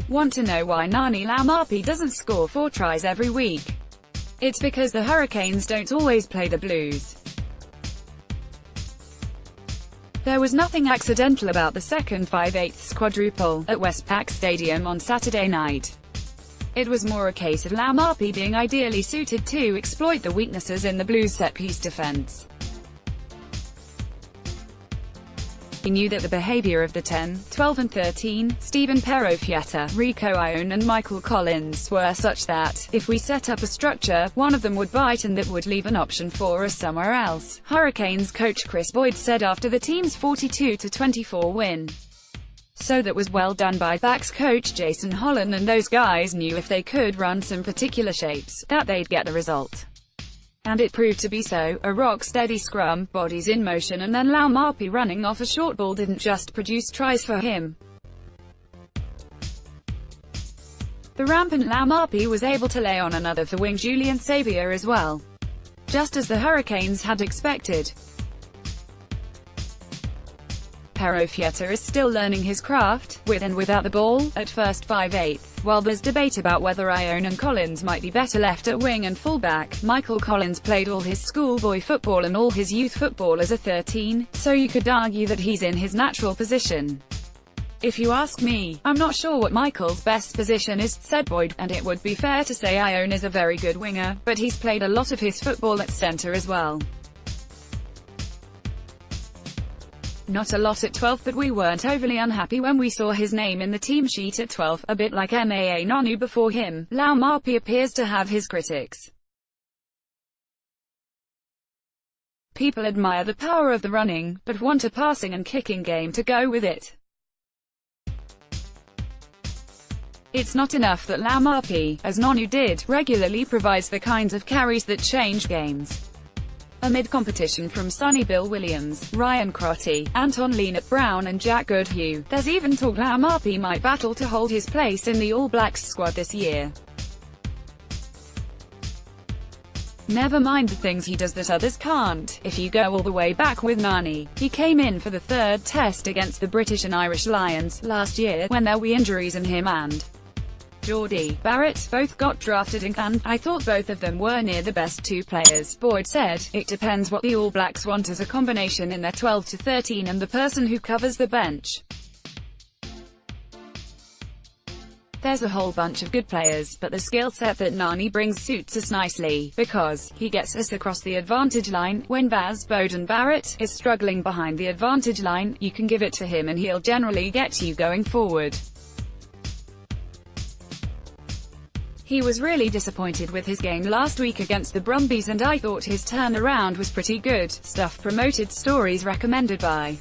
Want to know why Ngani Laumape doesn't score 4 tries every week? It's because the Hurricanes don't always play the Blues. There was nothing accidental about the second 5/8 quadruple at Westpac Stadium on Saturday night. It was more a case of Laumape being ideally suited to exploit the weaknesses in the Blues' set-piece defense. He knew that the behavior of the 10, 12 and 13, Stephen Perofeta, Rico Ione and Michael Collins, were such that, if we set up a structure, one of them would bite and that would leave an option for us somewhere else, Hurricanes coach Chris Boyd said after the team's 42-24 win. So that was well done by backs coach Jason Holland, and those guys knew if they could run some particular shapes, that they'd get the result. And it proved to be so. A rock-steady scrum, bodies in motion, and then Laumape running off a short ball didn't just produce tries for him. The rampant Laumape was able to lay on another for wing Julian Sabia as well. Just as the Hurricanes had expected. Perofeta is still learning his craft, with and without the ball, at first 5/8. While there's debate about whether Ione and Collins might be better left at wing and fullback, Michael Collins played all his schoolboy football and all his youth football as a 13, so you could argue that he's in his natural position. If you ask me, I'm not sure what Michael's best position is, said Boyd, and it would be fair to say Ione is a very good winger, but he's played a lot of his football at centre as well. Not a lot at 12, but we weren't overly unhappy when we saw his name in the team sheet at 12, a bit like Maa Nonu before him. Laumape appears to have his critics. People admire the power of the running, but want a passing and kicking game to go with it. It's not enough that Laumape, as Nonu did, regularly provides the kinds of carries that change games. Amid competition from Sonny Bill Williams, Ryan Crotty, Anton Lienert-Brown and Jack Goodhue, there's even talk Laumape might battle to hold his place in the All Blacks squad this year. Never mind the things he does that others can't. If you go all the way back with Ngani, he came in for the third test against the British and Irish Lions last year, when there were injuries and him and Jordie Barrett both got drafted in, and I thought both of them were near the best 2 players. Boyd said, it depends what the All Blacks want as a combination in their 12 to 13 and the person who covers the bench. There's a whole bunch of good players, but the skill set that Ngani brings suits us nicely, because he gets us across the advantage line. When Baz Bowden Barrett is struggling behind the advantage line, you can give it to him and he'll generally get you going forward. He was really disappointed with his game last week against the Brumbies, and I thought his turnaround was pretty good. Stuff promoted, stories recommended by